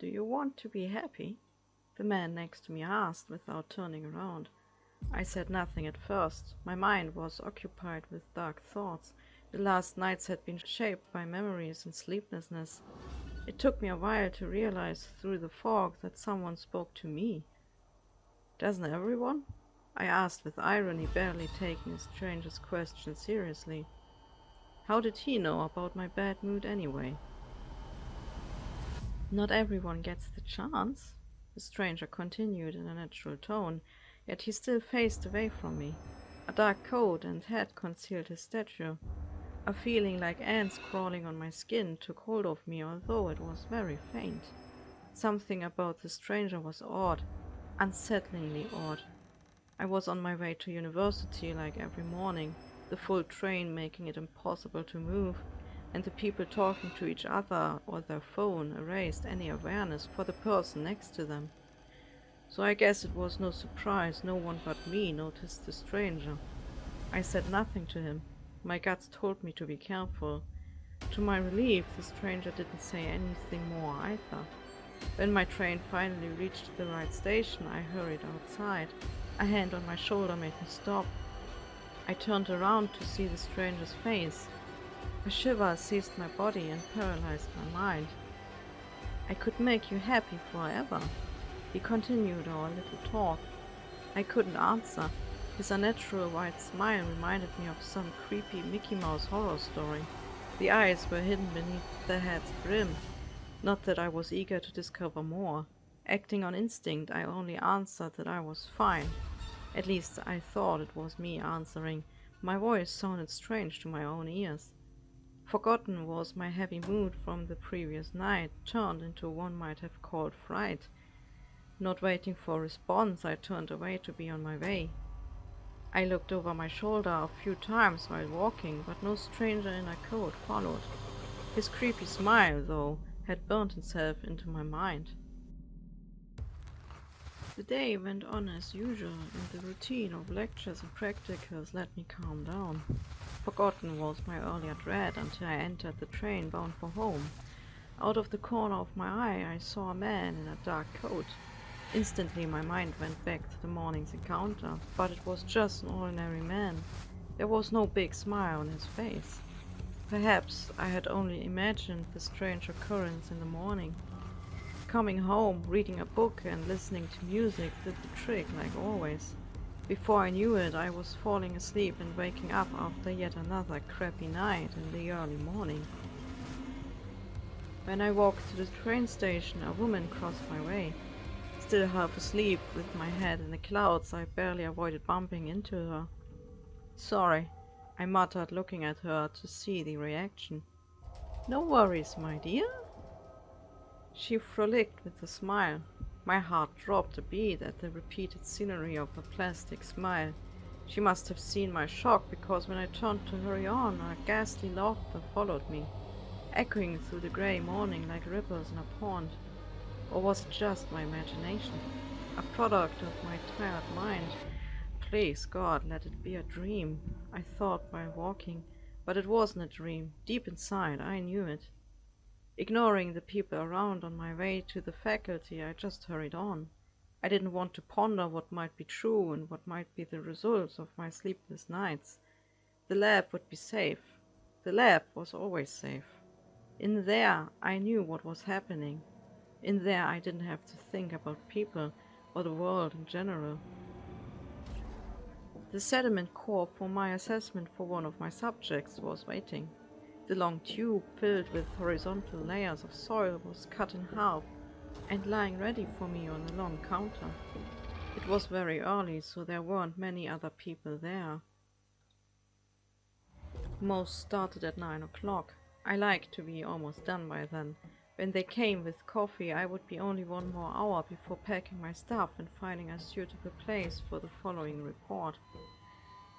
"Do you want to be happy?" the man next to me asked without turning around. I said nothing at first. My mind was occupied with dark thoughts. The last nights had been shaped by memories and sleeplessness. It took me a while to realize through the fog that someone spoke to me. "Doesn't everyone?" I asked with irony, barely taking a stranger's question seriously. How did he know about my bad mood anyway? "Not everyone gets the chance," the stranger continued in a natural tone, yet he still faced away from me. A dark coat and hat concealed his stature. A feeling like ants crawling on my skin took hold of me, although it was very faint. Something about the stranger was odd, unsettlingly odd. I was on my way to university like every morning, the full train making it impossible to move, and the people talking to each other or their phone erased any awareness for the person next to them. So I guess it was no surprise no one but me noticed the stranger. I said nothing to him. My guts told me to be careful. To my relief, the stranger didn't say anything more either. When my train finally reached the right station, I hurried outside. A hand on my shoulder made me stop. I turned around to see the stranger's face. A shiver seized my body and paralyzed my mind. "I could make you happy forever." He continued our little talk. I couldn't answer. His unnatural white smile reminded me of some creepy Mickey Mouse horror story. The eyes were hidden beneath the head's brim. Not that I was eager to discover more. Acting on instinct, I only answered that I was fine. At least I thought it was me answering. My voice sounded strange to my own ears. Forgotten was my heavy mood from the previous night, turned into one might have called fright. Not waiting for a response, I turned away to be on my way. I looked over my shoulder a few times while walking, but no stranger in a coat followed. His creepy smile, though, had burnt itself into my mind. The day went on as usual, and the routine of lectures and practicals let me calm down. Forgotten was my earlier dread until I entered the train bound for home. Out of the corner of my eye, I saw a man in a dark coat. Instantly my mind went back to the morning's encounter, but it was just an ordinary man. There was no big smile on his face. Perhaps I had only imagined the strange occurrence in the morning. Coming home, reading a book and listening to music did the trick like always. Before I knew it, I was falling asleep and waking up after yet another crappy night in the early morning. When I walked to the train station, a woman crossed my way. Still half asleep, with my head in the clouds, I barely avoided bumping into her. "Sorry," I muttered, looking at her to see the reaction. "No worries, my dear." She frolicked with a smile. My heart dropped a beat at the repeated scenery of her plastic smile. She must have seen my shock, because when I turned to hurry on, a ghastly laughter followed me, echoing through the grey morning like ripples in a pond. Or was it just my imagination? A product of my tired mind? Please, God, let it be a dream, I thought while walking. But it wasn't a dream. Deep inside, I knew it. Ignoring the people around on my way to the faculty, I just hurried on. I didn't want to ponder what might be true and what might be the results of my sleepless nights. The lab would be safe. The lab was always safe. In there, I knew what was happening. In there, I didn't have to think about people or the world in general. The sediment core for my assessment for one of my subjects was waiting. The long tube, filled with horizontal layers of soil, was cut in half and lying ready for me on the long counter. It was very early, so there weren't many other people there. Most started at 9 o'clock. I liked to be almost done by then. When they came with coffee, I would be only one more hour before packing my stuff and finding a suitable place for the following report.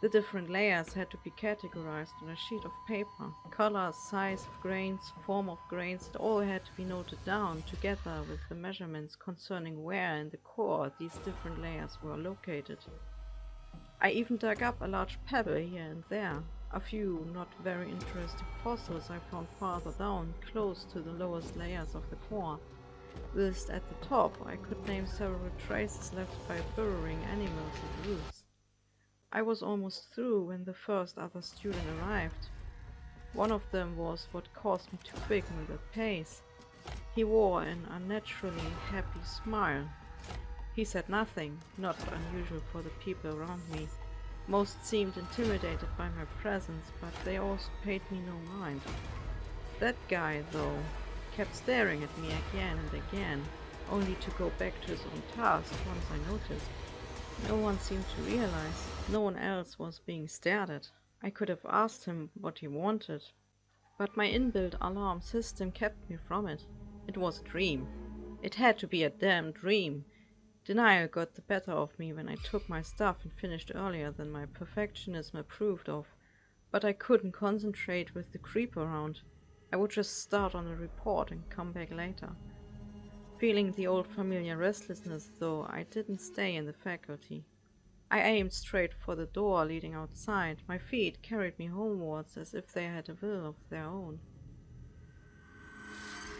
The different layers had to be categorized on a sheet of paper. Color, size of grains, form of grains, it all had to be noted down, together with the measurements concerning where in the core these different layers were located. I even dug up a large pebble here and there. A few not very interesting fossils I found farther down, close to the lowest layers of the core. Whilst at the top I could name several traces left by burrowing animals and roots. I was almost through when the first other student arrived. One of them was what caused me to quicken the pace. He wore an unnaturally happy smile. He said nothing, not unusual for the people around me. Most seemed intimidated by my presence, but they also paid me no mind. That guy, though, kept staring at me again and again, only to go back to his own task once I noticed. No one seemed to realize no one else was being stared at. I could have asked him what he wanted, but my inbuilt alarm system kept me from it. It was a dream. It had to be a damn dream. Denial got the better of me when I took my stuff and finished earlier than my perfectionism approved of, but I couldn't concentrate with the creep around. I would just start on a report and come back later. Feeling the old familiar restlessness, though, I didn't stay in the faculty. I aimed straight for the door leading outside. My feet carried me homewards as if they had a will of their own.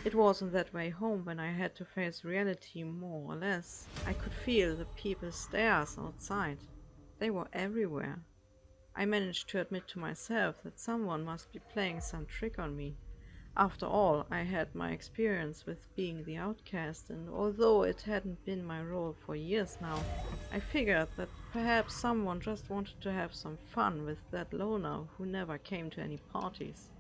It was on that way home when I had to face reality more or less. I could feel the people's stares outside. They were everywhere. I managed to admit to myself that someone must be playing some trick on me. After all, I had my experience with being the outcast, and although it hadn't been my role for years now, I figured that perhaps someone just wanted to have some fun with that loner who never came to any parties.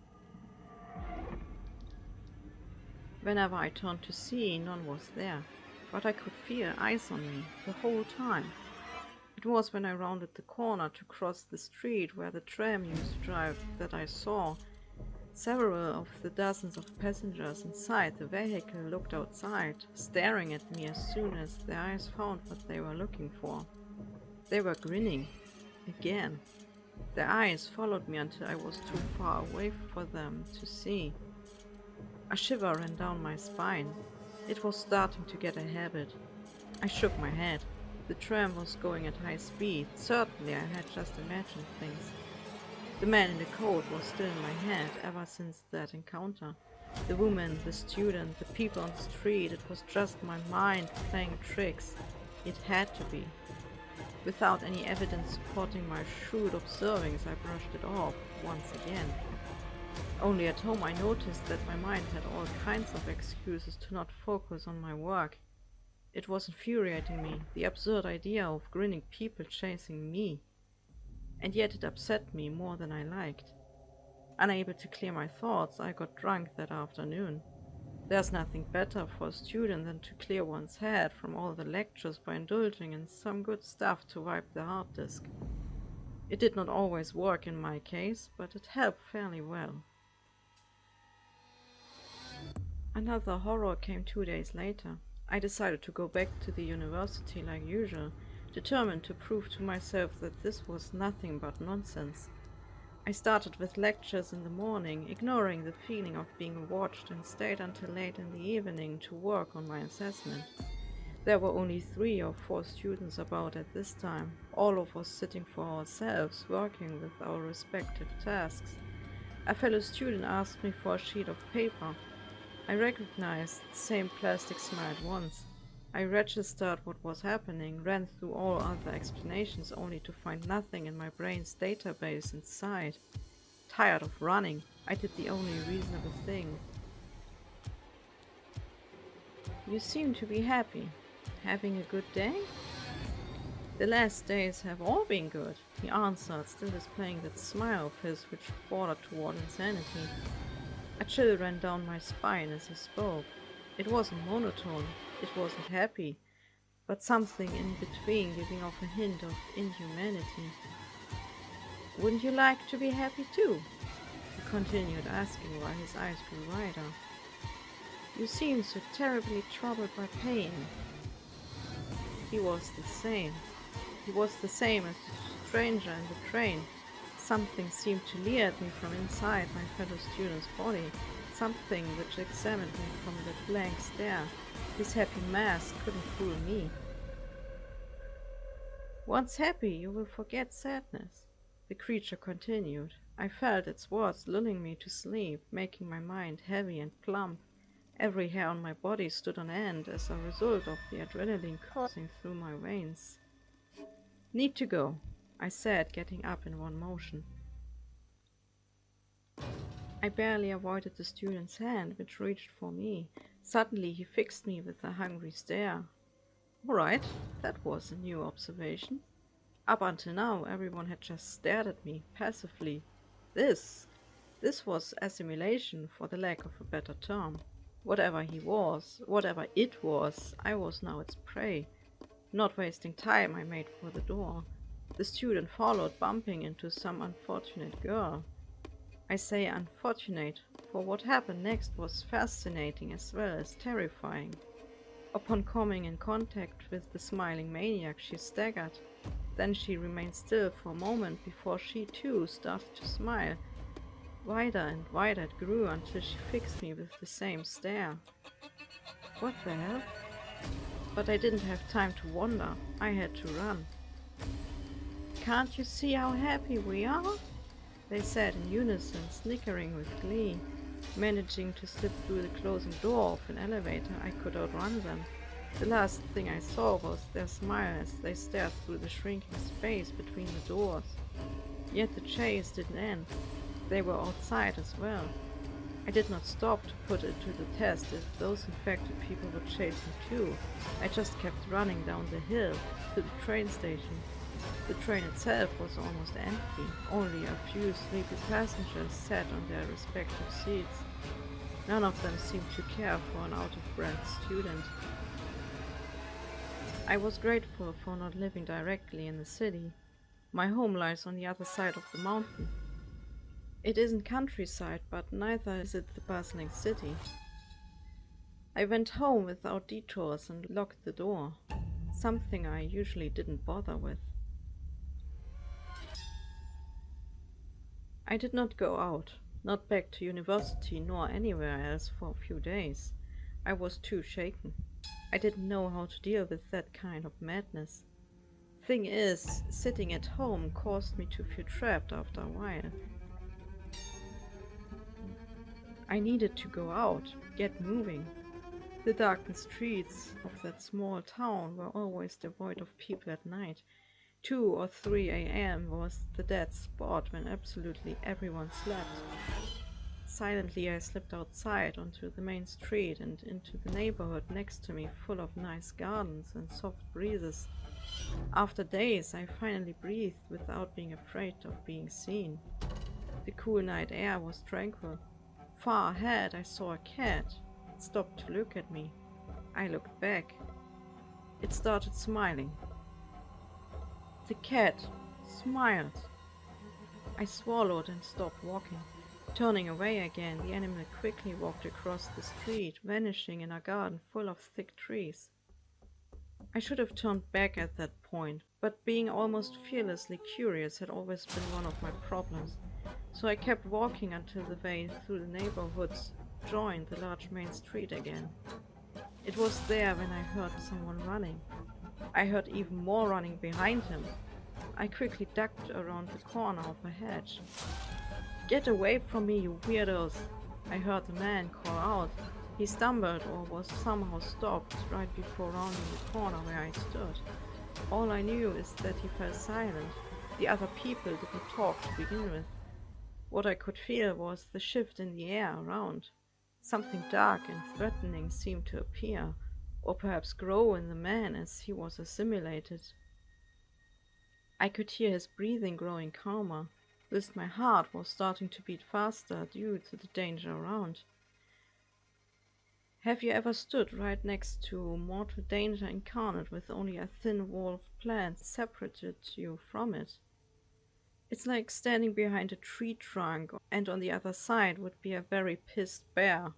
Whenever I turned to see, none was there, but I could feel eyes on me the whole time. It was when I rounded the corner to cross the street where the tram used to drive that I saw several of the dozens of passengers inside the vehicle looked outside, staring at me as soon as their eyes found what they were looking for. They were grinning. Again. Their eyes followed me until I was too far away for them to see. A shiver ran down my spine. It was starting to get a habit. I shook my head. The tram was going at high speed. Certainly I had just imagined things. The man in the coat was still in my head ever since that encounter. The woman, the student, the people on the street, it was just my mind playing tricks. It had to be. Without any evidence supporting my shrewd observings, I brushed it off once again. Only at home I noticed that my mind had all kinds of excuses to not focus on my work. It was infuriating me, the absurd idea of grinning people chasing me. And yet it upset me more than I liked. Unable to clear my thoughts, I got drunk that afternoon. There's nothing better for a student than to clear one's head from all the lectures by indulging in some good stuff to wipe the hard disk. It did not always work in my case, but it helped fairly well. Another horror came 2 days later. I decided to go back to the university like usual, determined to prove to myself that this was nothing but nonsense. I started with lectures in the morning, ignoring the feeling of being watched, and stayed until late in the evening to work on my assessment. There were only 3 or 4 students about at this time, all of us sitting for ourselves, working with our respective tasks. A fellow student asked me for a sheet of paper. I recognized the same plastic smile at once. I registered what was happening, ran through all other explanations only to find nothing in my brain's database inside. Tired of running, I did the only reasonable thing. "You seem to be happy. Having a good day?" "The last days have all been good," he answered, still displaying that smile of his which bordered toward insanity. A chill ran down my spine as he spoke. It wasn't monotone, it wasn't happy, but something in between, giving off a hint of inhumanity. "Wouldn't you like to be happy too?" he continued, asking while his eyes grew wider. "You seem so terribly troubled by pain." He was the same. He was the same as the stranger in the train. Something seemed to leer at me from inside my fellow student's body, something which examined me from that blank stare. His happy mask couldn't fool me. "Once happy, you will forget sadness," the creature continued. I felt its words lulling me to sleep, making my mind heavy and plump. Every hair on my body stood on end as a result of the adrenaline coursing through my veins. "Need to go," I said, getting up in one motion. I barely avoided the student's hand, which reached for me. Suddenly he fixed me with a hungry stare. All right, that was a new observation. Up until now, everyone had just stared at me, passively. This was assimilation, for the lack of a better term. Whatever he was, whatever it was, I was now its prey. Not wasting time, I made for the door. The student followed, bumping into some unfortunate girl. I say unfortunate, for what happened next was fascinating as well as terrifying. Upon coming in contact with the smiling maniac, she staggered. Then she remained still for a moment before she too started to smile. Wider and wider it grew until she fixed me with the same stare. What the hell? But I didn't have time to wonder. I had to run. "Can't you see how happy we are?" they said in unison, snickering with glee. Managing to slip through the closing door of an elevator, I could outrun them. The last thing I saw was their smile as they stared through the shrinking space between the doors. Yet the chase didn't end. They were outside as well. I did not stop to put it to the test if those infected people would chase me too. I just kept running down the hill to the train station. The train itself was almost empty. Only a few sleepy passengers sat on their respective seats. None of them seemed to care for an out-of-breath student. I was grateful for not living directly in the city. My home lies on the other side of the mountain. It isn't countryside, but neither is it the bustling city. I went home without detours and locked the door, something I usually didn't bother with. I did not go out, not back to university nor anywhere else for a few days. I was too shaken. I didn't know how to deal with that kind of madness. Thing is, sitting at home caused me to feel trapped after a while. I needed to go out, get moving. The darkened streets of that small town were always devoid of people at night. 2 or 3 a.m. was the dead spot when absolutely everyone slept. Silently I slipped outside onto the main street and into the neighborhood next to me, full of nice gardens and soft breezes. After days I finally breathed without being afraid of being seen. The cool night air was tranquil. Far ahead I saw a cat. It stopped to look at me. I looked back. It started smiling. The cat smiled. I swallowed and stopped walking. Turning away again, the animal quickly walked across the street, vanishing in a garden full of thick trees. I should have turned back at that point, but being almost fearlessly curious had always been one of my problems, so I kept walking until the way through the neighborhoods joined the large main street again. It was there when I heard someone running. I heard even more running behind him. I quickly ducked around the corner of a hedge. "Get away from me, you weirdos!" I heard the man call out. He stumbled or was somehow stopped right before rounding the corner where I stood. All I knew is that he fell silent. The other people didn't talk to begin with. What I could feel was the shift in the air around. Something dark and threatening seemed to appear, or perhaps grow in the man as he was assimilated. I could hear his breathing growing calmer, whilst my heart was starting to beat faster due to the danger around. Have you ever stood right next to mortal danger incarnate with only a thin wall of plants separated you from it? It's like standing behind a tree trunk and on the other side would be a very pissed bear,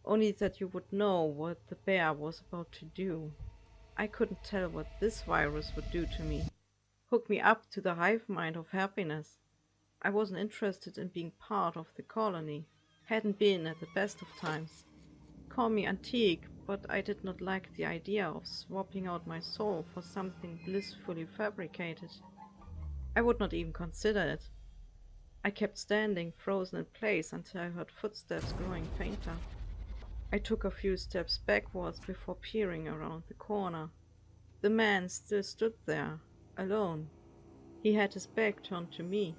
only that you would know what the bear was about to do. I couldn't tell what this virus would do to me. Hook me up to the hive mind of happiness. I wasn't interested in being part of the colony. Hadn't been at the best of times. Call me antique, but I did not like the idea of swapping out my soul for something blissfully fabricated. I would not even consider it. I kept standing, frozen in place, until I heard footsteps growing fainter. I took a few steps backwards before peering around the corner. The man still stood there, alone. He had his back turned to me.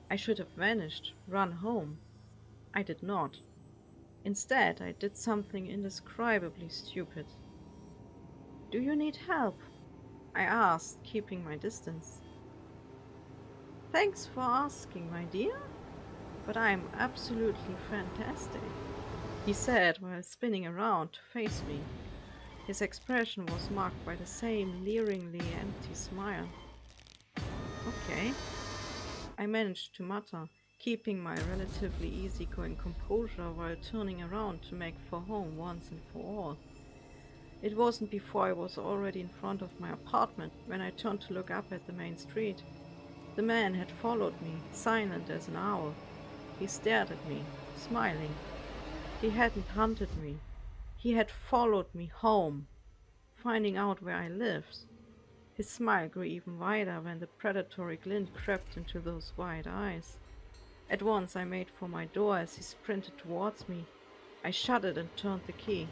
I should have vanished, run home. I did not. Instead, I did something indescribably stupid. "Do you need help?" I asked, keeping my distance. "Thanks for asking, my dear, but I'm absolutely fantastic," he said while spinning around to face me. His expression was marked by the same leeringly empty smile. "Okay," I managed to mutter, keeping my relatively easygoing composure while turning around to make for home once and for all. It wasn't before I was already in front of my apartment when I turned to look up at the main street. The man had followed me, silent as an owl. He stared at me, smiling. He hadn't hunted me. He had followed me home, finding out where I lived. His smile grew even wider when the predatory glint crept into those wide eyes. At once I made for my door as he sprinted towards me. I shut it and turned the key.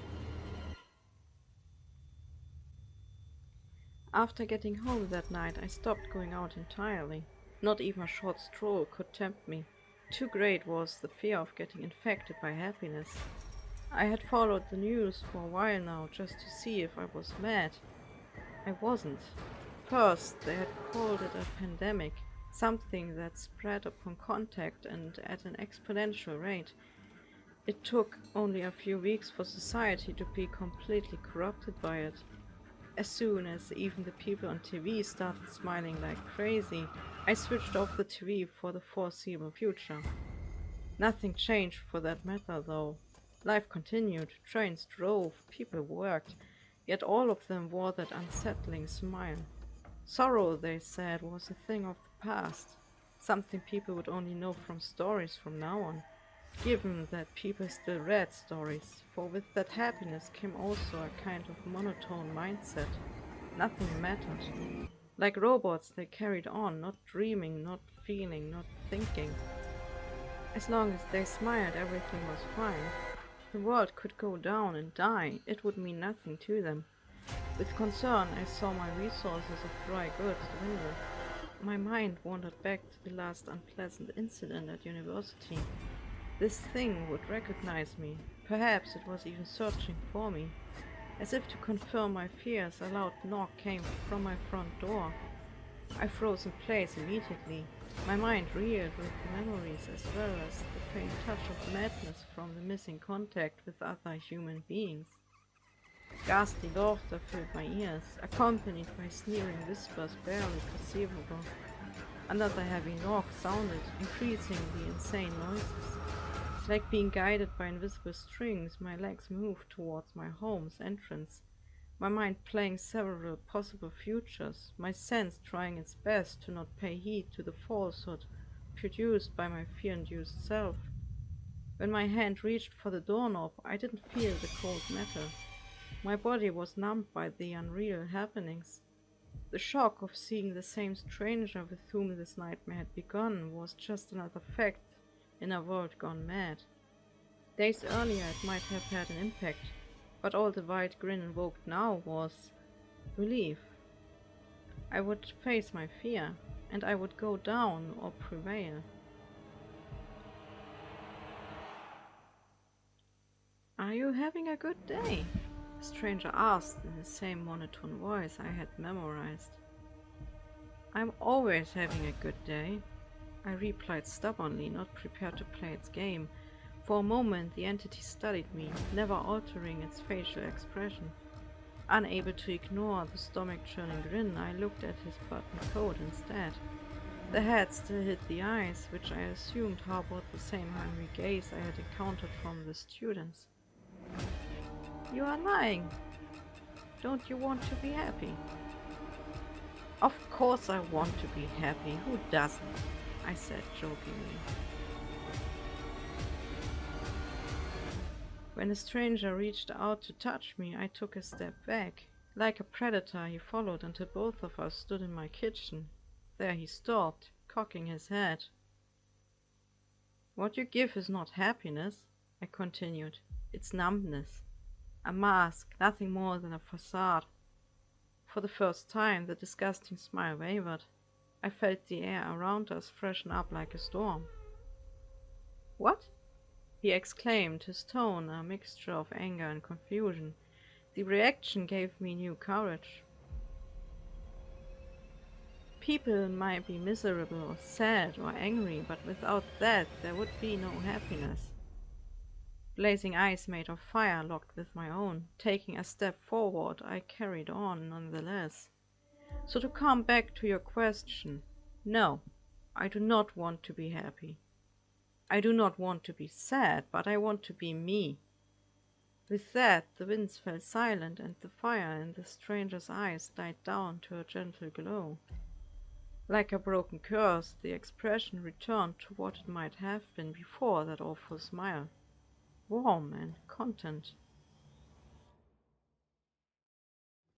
After getting home that night, I stopped going out entirely. Not even a short stroll could tempt me. Too great was the fear of getting infected by happiness. I had followed the news for a while now just to see if I was mad. I wasn't. First, they had called it a pandemic, something that spread upon contact and at an exponential rate. It took only a few weeks for society to be completely corrupted by it. As soon as even the people on TV started smiling like crazy, I switched off the TV for the foreseeable future. Nothing changed for that matter, though. Life continued, trains drove, people worked, yet all of them wore that unsettling smile. Sorrow, they said, was a thing of the past, something people would only know from stories from now on, given that people still read stories, for with that happiness came also a kind of monotone mindset. Nothing mattered. Like robots, they carried on, not dreaming, not feeling, not thinking. As long as they smiled, everything was fine. The world could go down and die, it would mean nothing to them. With concern, I saw my resources of dry goods dwindle. My mind wandered back to the last unpleasant incident at university. This thing would recognize me. Perhaps it was even searching for me. As if to confirm my fears, a loud knock came from my front door. I froze in place immediately. My mind reeled with the memories as well as the faint touch of madness from the missing contact with other human beings. Ghastly laughter filled my ears, accompanied by sneering whispers barely perceivable. Another heavy knock sounded, increasing the insane noises. Like being guided by invisible strings, my legs moved towards my home's entrance, my mind playing several possible futures, my sense trying its best to not pay heed to the falsehood produced by my fear-induced self. When my hand reached for the doorknob, I didn't feel the cold metal. My body was numbed by the unreal happenings. The shock of seeing the same stranger with whom this nightmare had begun was just another fact in a world gone mad. Days earlier it might have had an impact, but all the wide grin invoked now was relief. I would face my fear, and I would go down or prevail. "Are you having a good day?" the stranger asked in the same monotone voice I had memorized. "I'm always having a good day," I replied stubbornly, not prepared to play its game. For a moment the entity studied me, never altering its facial expression. Unable to ignore the stomach-churning grin, I looked at his buttoned coat instead. The head still hid the eyes, which I assumed harbored the same hungry gaze I had encountered from the students. "You are lying. Don't you want to be happy?" "Of course I want to be happy. Who doesn't?" I said jokingly. When the stranger reached out to touch me, I took a step back. Like a predator, he followed until both of us stood in my kitchen. There he stopped, cocking his head. "What you give is not happiness," I continued. its numbness. A mask, nothing more than a facade. For the first time, the disgusting smile wavered. I felt the air around us freshen up like a storm. "What?" he exclaimed, his tone a mixture of anger and confusion. The reaction gave me new courage. People might be miserable or sad or angry, but without that there would be no happiness. Blazing eyes made of fire locked with my own. Taking a step forward, I carried on nonetheless. "So to come back to your question, no, I do not want to be happy. I do not want to be sad, but I want to be me." With that, the winds fell silent, and the fire in the stranger's eyes died down to a gentle glow. Like a broken curse, the expression returned to what it might have been before that awful smile. Warm and content.